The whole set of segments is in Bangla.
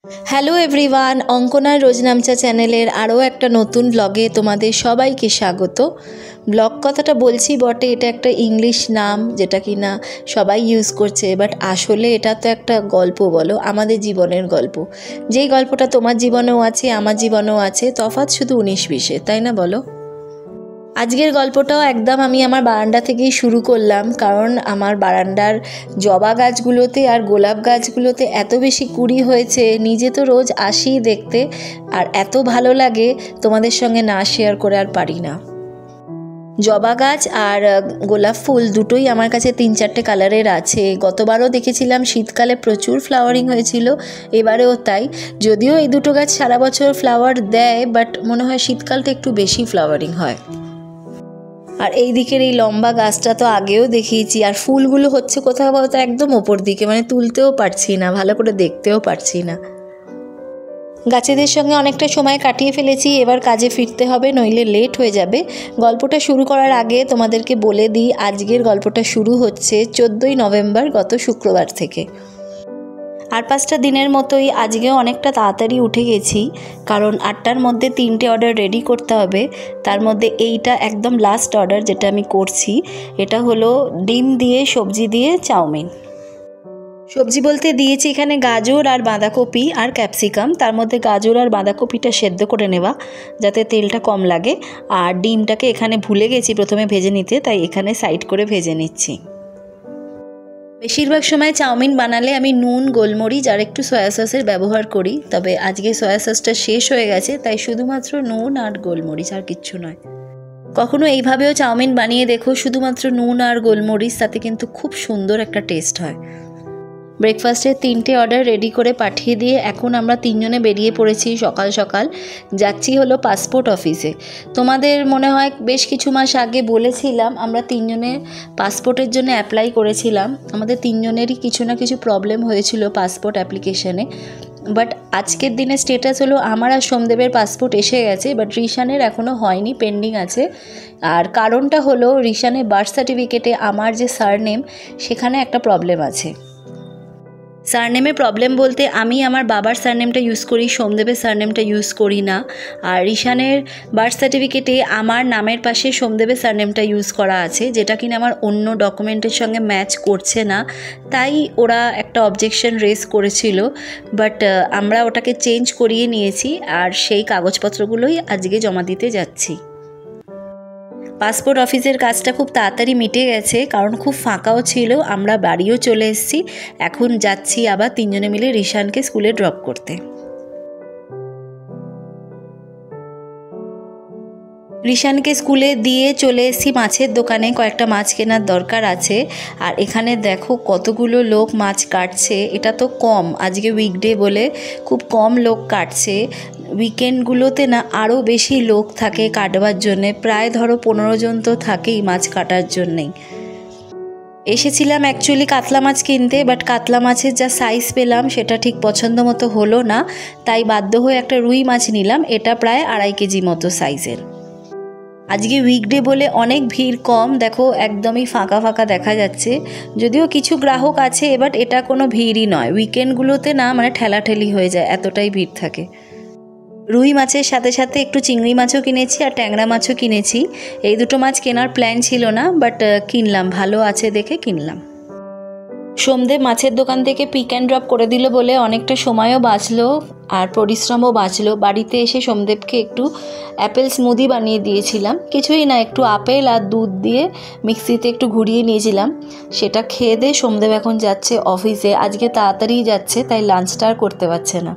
হ্যালো এভরিওয়ান, অঙ্কনার রোজনামচা চ্যানেলের আরও একটা নতুন ব্লগে তোমাদের সবাইকে স্বাগত। ব্লগ কথাটা বলছি বটে, এটা একটা ইংলিশ নাম যেটা কি না সবাই ইউজ করছে, বাট আসলে এটা তো একটা গল্প, বলো, আমাদের জীবনের গল্প। যেই গল্পটা তোমার জীবনেও আছে, আমার জীবনেও আছে, তফাৎ শুধু 19-20, তাই না বলো? আজকের গল্পটাও একদম আমি আমার বারান্দা থেকেই শুরু করলাম, কারণ আমার বারান্দার জবা গাছগুলোতে আর গোলাপ গাছগুলোতে এত বেশি কুড়ি হয়েছে, নিজে তো রোজ আসি দেখতে, আর এত ভালো লাগে তোমাদের সঙ্গে না শেয়ার করে আর পারি না। জবা গাছ আর গোলাপ ফুল দুটোই আমার কাছে 3-4টে কালারের আছে। গতবারও দেখেছিলাম শীতকালে প্রচুর ফ্লাওয়ারিং হয়েছিল, এবারেও তাই। যদিও এই দুটো গাছ সারা বছর ফ্লাওয়ার দেয়, বাট মনে হয় শীতকালটা একটু বেশি ফ্লাওয়ারিং হয়। আর এই দিকের এই লম্বা গাছটা তো আগেও দেখিয়েছি, আর ফুলগুলো হচ্ছে কোথাও কোথাও একদম ওপর দিকে, মানে তুলতেও পারছি না, ভালো করে দেখতেও পারছি না। গাছেদের সঙ্গে অনেকটা সময় কাটিয়ে ফেলেছি, এবার কাজে ফিরতে হবে, নইলে লেট হয়ে যাবে। গল্পটা শুরু করার আগে তোমাদেরকে বলে দিই, আজকের গল্পটা শুরু হচ্ছে 14ই নভেম্বর, গত শুক্রবার থেকে। আর 5টা দিনের মতোই আজকেও অনেকটা তাড়াতাড়ি উঠে গেছি, কারণ 8টার মধ্যে 3টে অর্ডার রেডি করতে হবে। তার মধ্যে এইটা একদম লাস্ট অর্ডার যেটা আমি করছি, এটা হলো ডিম দিয়ে সবজি দিয়ে চাউমিন। সবজি বলতে দিয়েছি এখানে গাজর আর বাঁধাকপি আর ক্যাপসিকাম, তার মধ্যে গাজর আর বাঁধাকপিটা সেদ্ধ করে নেওয়া যাতে তেলটা কম লাগে, আর ডিমটাকে এখানে ভুলে গেছি প্রথমে ভেজে নিতে, তাই এখানে সাইড করে ভেজে নিচ্ছি। বেশিরভাগ সময় চাউমিন বানালে আমি নুন, গোলমরিচ আর একটু সয়া সসের ব্যবহার করি, তবে আজকে সয়া সসটা শেষ হয়ে গেছে, তাই শুধুমাত্র নুন আর গোলমরিচ, আর কিচ্ছু নয়। কখনো এইভাবেও চাউমিন বানিয়ে দেখো, শুধুমাত্র নুন আর গোলমরিচ, তাতে কিন্তু খুব সুন্দর একটা টেস্ট হয়। ব্রেকফাস্টের 3টে অর্ডার রেডি করে পাঠিয়ে দিয়ে এখন আমরা 3জনে বেরিয়ে পড়েছি সকাল সকাল। যাচ্ছি হলো পাসপোর্ট অফিসে। তোমাদের মনে হয় বেশ কিছু মাস আগে বলেছিলাম আমরা 3জনে পাসপোর্টের জন্য অ্যাপ্লাই করেছিলাম। আমাদের 3জনেরই কিছু না কিছু প্রবলেম হয়েছিল পাসপোর্ট অ্যাপ্লিকেশনে, বাট আজকের দিনে স্টেটাস হলো আমার আর সোমদেবের পাসপোর্ট এসে গেছে, বাট রিশানের এখনও হয়নি, পেন্ডিং আছে। আর কারণটা হলো রিশানের বার্থ সার্টিফিকেটে আমার যে সারনেম সেখানে একটা প্রবলেম আছে। সারনেমে প্রবলেম বলতে আমি আমার বাবার সারনেমটা ইউজ করি, সোমদেবের সারনেমটা ইউজ করি না। আর রিশানের বার্থ সার্টিফিকেটে আমার নামের পাশে সোমদেবের সারনেমটা ইউজ করা আছে, যেটা কিনা আমার অন্য ডকুমেন্টের সঙ্গে ম্যাচ করছে না, তাই ওরা একটা অবজেকশন রেজ করেছিল, বাট আমরা ওটাকে চেঞ্জ করিয়ে নিয়েছি, আর সেই কাগজপত্রগুলোই আজকে জমা দিতে যাচ্ছি। পাসপোর্ট অফিসের কাজটা খুব তাড়াতাড়ি মিটে গেছে, কারণ খুব ফাঁকাও ছিল, আমরা বাড়িও চলে এসেছি। এখন যাচ্ছি আবার 3জনে মিলে রিশানকে স্কুলে ড্রপ করতে। রিশানকে স্কুলে দিয়ে চলে এসেছি মাছের দোকানে, কয়েকটা মাছ কেনার দরকার আছে। আর এখানে দেখো কতগুলো লোক মাছ কাটছে, এটা তো কম, আজকে উইকডে বলে খুব কম লোক কাটছে। উইকেন্ডগুলোতে না আরও বেশি লোক থাকে কাটবার জন্যে, প্রায় ধরো 15 জন তো থাকেই মাছ কাটার জন্যেই। এসেছিলাম অ্যাকচুয়ালি কাতলা মাছ কিনতে, বাট কাতলা মাছের যা সাইজ পেলাম সেটা ঠিক পছন্দ মতো হলো না, তাই বাধ্য হয়ে একটা রুই মাছ নিলাম, এটা প্রায় 2.5 কেজি মতো সাইজের। আজকে উইকডে বলে অনেক ভিড় কম, দেখো একদমই ফাঁকা ফাঁকা দেখা যাচ্ছে, যদিও কিছু গ্রাহক আছে, বাট এটা কোনো ভিড়ই নয়। উইকেন্ডগুলোতে না মানে ঠেলাঠেলি হয়ে যায়, এতটাই ভিড় থাকে। রুই মাছের সাথে সাথে একটু চিংড়ি মাছও কিনেছি আর ট্যাংরা মাছও কিনেছি। এই দুটো মাছ কেনার প্ল্যান ছিল না, বাট কিনলাম, ভালো আছে দেখে কিনলাম। সোমদেব মাছের দোকান থেকে পিক অ্যান্ড ড্রপ করে দিল বলে অনেকটা সময়ও বাঁচলো আর পরিশ্রমও বাঁচলো। বাড়িতে এসে সোমদেবকে একটু অ্যাপেল স্মুদি বানিয়ে দিয়েছিলাম, কিছুই না, একটু আপেল আর দুধ দিয়ে মিক্সিতে একটু ঘুরিয়ে নিয়েছিলাম, সেটা খেয়ে দিয়ে সোমদেব এখন যাচ্ছে অফিসে। আজকে তাড়াতাড়ি যাচ্ছে, তাই লাঞ্চটা আর করতে পারছে না।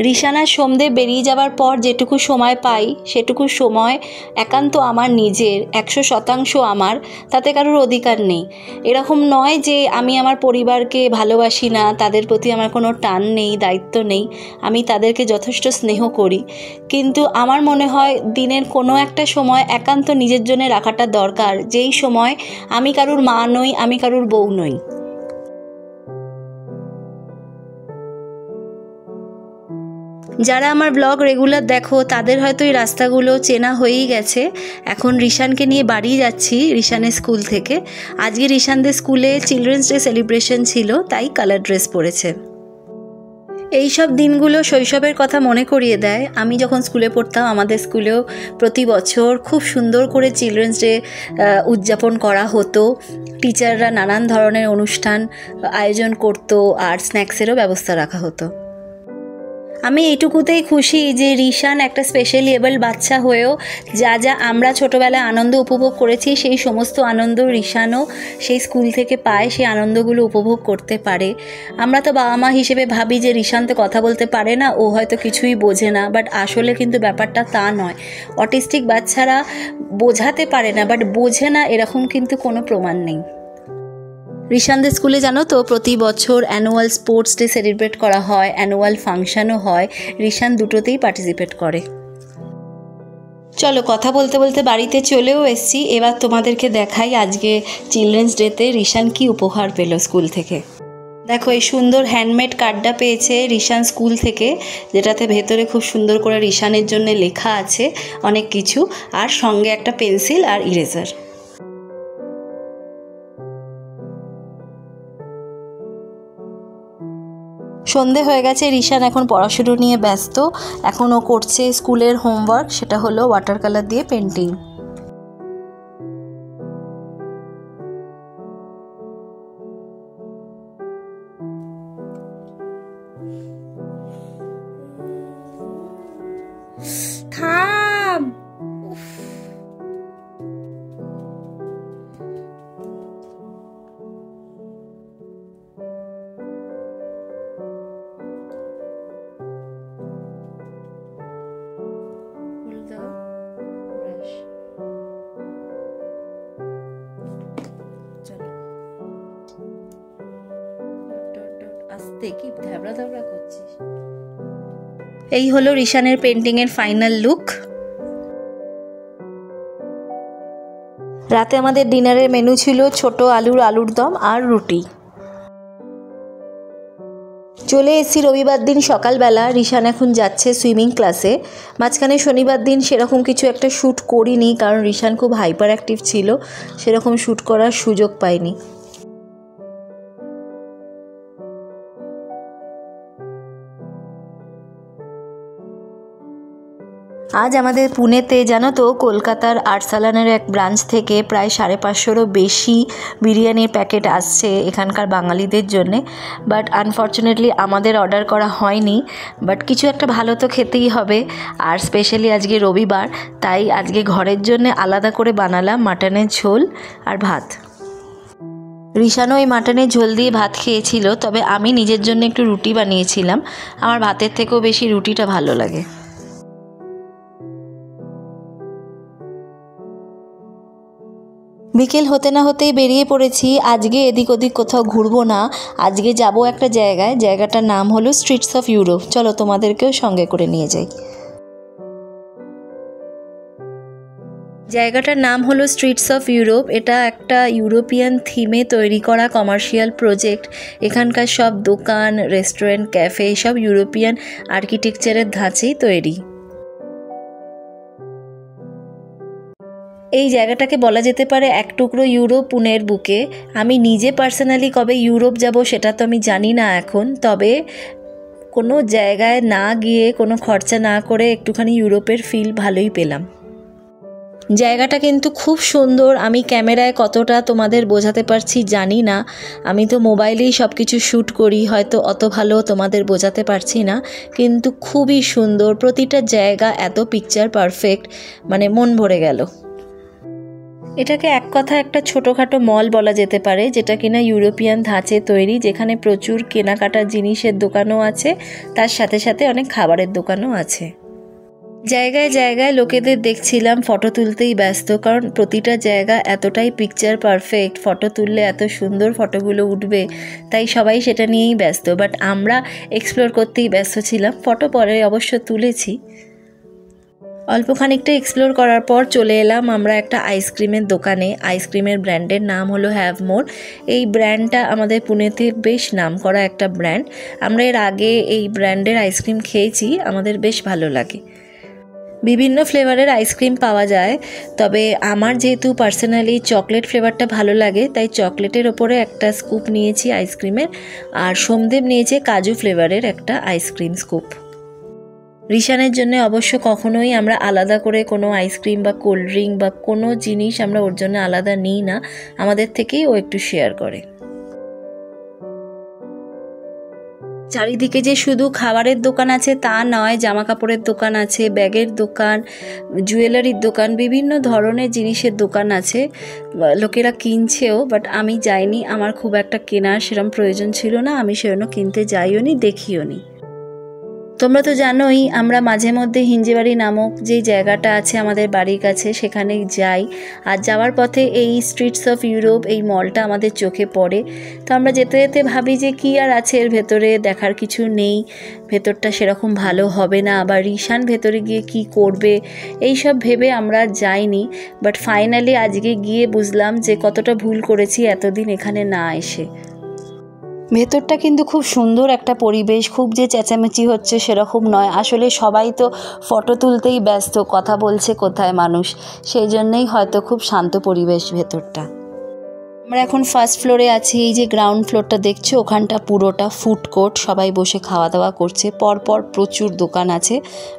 রিশান আর সোমদেব বেরিয়ে যাবার পর যেটুকু সময় পাই সেটুকু সময় একান্ত আমার নিজের, 100% আমার, তাতে কারোর অধিকার নেই। এরকম নয় যে আমি আমার পরিবারকে ভালোবাসি না, তাদের প্রতি আমার কোনো টান নেই, দায়িত্ব নেই, আমি তাদেরকে যথেষ্ট স্নেহ করি, কিন্তু আমার মনে হয় দিনের কোনো একটা সময় একান্ত নিজের জন্য রাখাটা দরকার, যেই সময় আমি কারুর মা নই, আমি কারুর বউ নই। যারা আমার ব্লগ রেগুলার দেখো তাদের হয়তো এই রাস্তাগুলো চেনা হয়েই গেছে। এখন রিশানকে নিয়ে বাড়ি যাচ্ছি রিশানের স্কুল থেকে। আজকে রিশানদের স্কুলে চিলড্রেন্স ডে সেলিব্রেশন ছিল, তাই কালার ড্রেস পরেছে। এই সব দিনগুলো শৈশবের কথা মনে করিয়ে দেয়। আমি যখন স্কুলে পড়তাম আমাদের স্কুলেও প্রতি বছর খুব সুন্দর করে চিলড্রেন্স ডে উদযাপন করা হতো। টিচাররা নানান ধরনের অনুষ্ঠান আয়োজন করতো আর স্ন্যাক্সেরও ব্যবস্থা রাখা হতো। আমি এইটুকুতেই খুশি যে রিশান একটা স্পেশালি এবল বাচ্চা হয়েও যা যা আমরা ছোটোবেলায় আনন্দ উপভোগ করেছি সেই সমস্ত আনন্দ রিশানও সেই স্কুল থেকে পায়, সেই আনন্দগুলো উপভোগ করতে পারে। আমরা তো বাবা মা হিসেবে ভাবি যে রিশান তো কথা বলতে পারে না, ও হয়তো কিছুই বোঝে না, বাট আসলে কিন্তু ব্যাপারটা তা নয়। অটিস্টিক বাচ্চারা বোঝাতে পারে না বাট বোঝে না এরকম কিন্তু কোনো প্রমাণ নেই। রিশানদের স্কুলে জানো তো প্রতি বছর অ্যানুয়াল স্পোর্টস ডে সেলিব্রেট করা হয়, অ্যানুয়াল ফাংশনও হয়। রিশান দুটোতেই পার্টিসিপেট করে। চলো কথা বলতে বলতে বাড়িতে চলেও এসেছি। এবার তোমাদেরকে দেখাই আজকে চিলড্রেন্স ডেতে রিশান কি উপহার পেল স্কুল থেকে। দেখো এই সুন্দর হ্যান্ডমেড কার্ডটা পেয়েছে রিশান স্কুল থেকে, যেটাতে ভেতরে খুব সুন্দর করে রিশানের জন্য লেখা আছে অনেক কিছু, আর সঙ্গে একটা পেন্সিল আর ইরেজার। সন্ধে হয়ে গেছে, রিশান এখন পড়াশুনো নিয়ে ব্যস্ত। এখন ও করছে স্কুলের হোমওয়ার্ক, সেটা হলো ওয়াটার কালার দিয়ে পেন্টিং। থাম। এই হলো রিশানের পেন্টিংয়ের ফাইনাল লুক। রাতে আমাদের ডিনারের মেনু ছিল ছোট আলুর দম আর রুটি। চলে এসেছি রবিবার দিন সকালবেলা। রিশান এখন যাচ্ছে সুইমিং ক্লাসে। মাঝখানে শনিবার দিন সেরকম কিছু একটা শ্যুট করিনি, কারণ রিশান খুব হাইপার অ্যাক্টিভ ছিল, সেরকম শ্যুট করার সুযোগ পাইনি। আজ আমাদের পুনেতে জানো তো কলকাতার আরসালানের এক ব্রাঞ্চ থেকে প্রায় 550-রও বেশি বিরিয়ানির প্যাকেট আসছে এখানকার বাঙালিদের জন্যে। বাট আনফর্চুনেটলি আমাদের অর্ডার করা হয়নি, বাট কিছু একটা ভালো তো খেতেই হবে। আর স্পেশালি আজকে রবিবার, তাই আজকে ঘরের জন্য আলাদা করে বানালাম মাটনের ঝোল আর ভাত। রিশানও ওই মাটনের ঝোল দিয়ে ভাত খেয়েছিল, তবে আমি নিজের জন্য একটু রুটি বানিয়েছিলাম। আমার ভাতের থেকেও বেশি রুটিটা ভালো লাগে। বিকেল হতে না হতেই বেরিয়ে পড়েছি। আজকে এদিক ওদিক কোথাও ঘুরবো না, আজকে যাব একটা জায়গায়। জায়গাটার নাম হলো স্ট্রিটস অফ ইউরোপ। চলো তোমাদেরকেও সঙ্গে করে নিয়ে যাই। জায়গাটার নাম হলো স্ট্রিটস অফ ইউরোপ। এটা একটা ইউরোপিয়ান থিমে তৈরি করা কমার্শিয়াল প্রজেক্ট। এখানকার সব দোকান, রেস্টুরেন্ট, ক্যাফে সব ইউরোপিয়ান আর্কিটেকচারের ধাঁচেই তৈরি। এই জায়গাটাকে বলা যেতে পারে এক টুকরো ইউরোপ পুনের বুকে। আমি নিজে পার্সোনালি কবে ইউরোপ যাব সেটা তো আমি জানি না এখন, তবে কোনো জায়গায় না গিয়ে কোনো খরচা না করে একটুখানি ইউরোপের ফিল ভালোই পেলাম। জায়গাটা কিন্তু খুব সুন্দর। আমি ক্যামেরায় কতটা তোমাদের বোঝাতে পারছি জানি না, আমি তো মোবাইলেই সব কিছু শ্যুট করি, হয়তো অত ভালো তোমাদের বোঝাতে পারছি না, কিন্তু খুবই সুন্দর। প্রতিটা জায়গা এত পিকচার পারফেক্ট, মানে মন ভরে গেল। এটাকে এক কথা একটা ছোটোখাটো মল বলা যেতে পারে, যেটা কিনা ইউরোপিয়ান ধাঁচে তৈরি, যেখানে প্রচুর কেনাকাটার জিনিসের দোকানও আছে, তার সাথে সাথে অনেক খাবারের দোকানও আছে। জায়গায় জায়গায় লোকেদের দেখছিলাম ফটো তুলতেই ব্যস্ত, কারণ প্রতিটা জায়গা এতটাই পিকচার পারফেক্ট, ফটো তুললে এত সুন্দর ফটোগুলো উঠবে, তাই সবাই সেটা নিয়েই ব্যস্ত। বাট আমরা এক্সপ্লোর করতেই ব্যস্ত ছিলাম। ফটো পরে অবশ্য তুলেছি। অল্প খানিকটা এক্সপ্লোর করার পর চলে এলাম আমরা একটা আইসক্রিমের দোকানে। আইসক্রিমের ব্র্যান্ডের নাম হলো হ্যাভমোর। এই ব্র্যান্ডটা আমাদের পুনেতে বেশ নাম করা একটা ব্র্যান্ড। আমরা এর আগে এই ব্র্যান্ডের আইসক্রিম খেয়েছি, আমাদের বেশ ভালো লাগে। বিভিন্ন ফ্লেভারের আইসক্রিম পাওয়া যায়, তবে আমার যেহেতু পার্সোনালি চকলেট ফ্লেভারটা ভালো লাগে তাই চকলেটের ওপরে একটা স্কুপ নিয়েছি আইসক্রিমের, আর সোমদেব নিয়েছে কাজু ফ্লেভারের একটা আইসক্রিম স্কুপ। রিশানের জন্য অবশ্য কখনোই আমরা আলাদা করে কোনো আইসক্রিম বা কোল্ড ড্রিঙ্ক বা কোনো জিনিস আমরা ওর জন্য আলাদা নিই না, আমাদের থেকেই ও একটু শেয়ার করে। চারিদিকে যে শুধু খাবারের দোকান আছে তা নয়, জামা কাপড়ের দোকান আছে, ব্যাগের দোকান, জুয়েলারির দোকান, বিভিন্ন ধরনের জিনিসের দোকান আছে, লোকেরা কিনছেও, বাট আমি যাইনি, আমার খুব একটা কেনার সেরকম প্রয়োজন ছিল না, আমি সেজন্য কিনতে যাইও নি, দেখিও নি। তোমরা তো জানোই আমরা মাঝে মধ্যে হিঞ্জেবাড়ি নামক যেই জায়গাটা আছে আমাদের বাড়ির কাছে সেখানে যাই, আর যাওয়ার পথে এই স্ট্রিটস অফ ইউরোপ এই মলটা আমাদের চোখে পড়ে। তো আমরা যেতে যেতে ভাবি যে কী আর আছে এর ভেতরে, দেখার কিছু নেই, ভেতরটা সেরকম ভালো হবে না, আবার রিশান ভেতরে গিয়ে কি করবে এই সব ভেবে আমরা যাইনি। বাট ফাইনালি আজকে গিয়ে বুঝলাম যে কতটা ভুল করেছি এতদিন এখানে না এসে। ভেতরটা কিন্তু খুব সুন্দর একটা পরিবেশ, খুব যে চেঁচামেচি হচ্ছে সেরকম নয়, আসলে সবাই তো ফটো তুলতেই ব্যস্ত, কথা বলছে কোথায় মানুষ, সেই জন্যেই হয়তো খুব শান্ত পরিবেশ ভেতরটা। আমরা এখন ফার্স্ট ফ্লোরে আছি, এই যে গ্রাউন্ড ফ্লোরটা দেখছো ওখানটা পুরোটা ফুড কোর্ট, সবাই বসে খাওয়া দাওয়া করছে, পরপর প্রচুর দোকান আছে,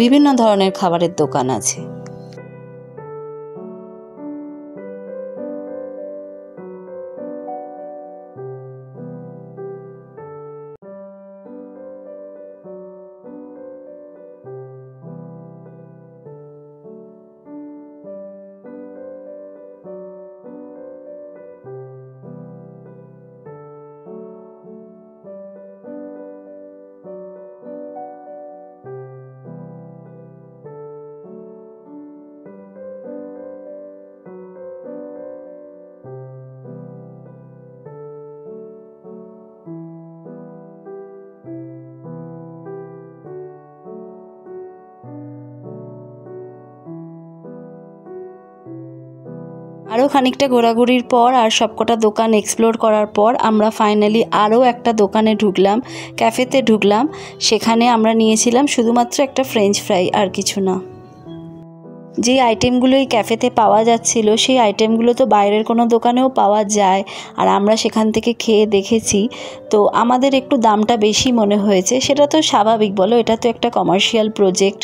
বিভিন্ন ধরনের খাবারের দোকান আছে। আরও খানিকটা ঘোরাঘুরির পর আর সবকটা দোকান এক্সপ্লোর করার পর আমরা ফাইনালি আরও একটা দোকানে ঢুকলাম, ক্যাফেতে ঢুকলাম। সেখানে আমরা নিয়েছিলাম শুধুমাত্র একটা ফ্রেঞ্চ ফ্রাই, আর কিছু না। যে আইটেমগুলো এই ক্যাফেতে পাওয়া যাচ্ছিল সেই আইটেমগুলো তো বাইরের কোনো দোকানেও পাওয়া যায়, আর আমরা সেখান থেকে খেয়ে দেখেছি, তো আমাদের একটু দামটা বেশি মনে হয়েছে। সেটা তো স্বাভাবিক, বলো, এটা তো একটা কমার্শিয়াল প্রজেক্ট,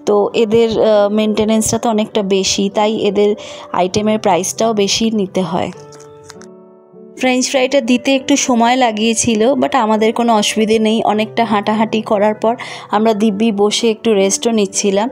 তো এদের মেনটেনেন্সটা তো অনেকটা বেশি, তাই এদের আইটেমের প্রাইসটাও বেশি নিতে হয়। ফ্রেঞ্চ ফ্রাইটা দিতে একটু সময় লাগিয়েছিল, বাট আমাদের কোনো অসুবিধে নেই। অনেকটা হাঁটাহাঁটি করার পর আমরা দিব্যি বসে একটু রেস্টও নিচ্ছিলাম।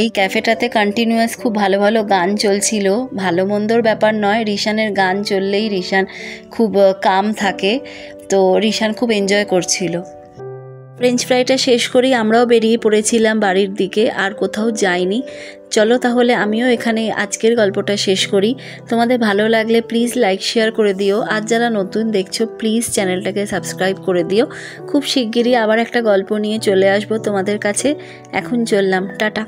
এই ক্যাফেটাতে কন্টিনিউয়াস খুব ভালো ভালো গান চলছিল, ভালো মন্দর ব্যাপার নয়, রিশানের গান চললেই রিশান খুব কাম থাকে, তো রিশান খুব এনজয় করছিল। ফ্রেঞ্চ ফ্রাইটা শেষ করেই আমরাও বেরিয়ে পড়েছিলাম বাড়ির দিকে, আর কোথাও যাইনি। চলো তাহলে আমিও এখানে আজকের গল্পটা শেষ করি। তোমাদের ভালো লাগলে প্লিজ লাইক শেয়ার করে দিও, আর যারা নতুন দেখছো প্লিজ চ্যানেলটাকে সাবস্ক্রাইব করে দিও। খুব শিগগিরই আবার একটা গল্প নিয়ে চলে আসবো তোমাদের কাছে। এখন চললাম, টাটা।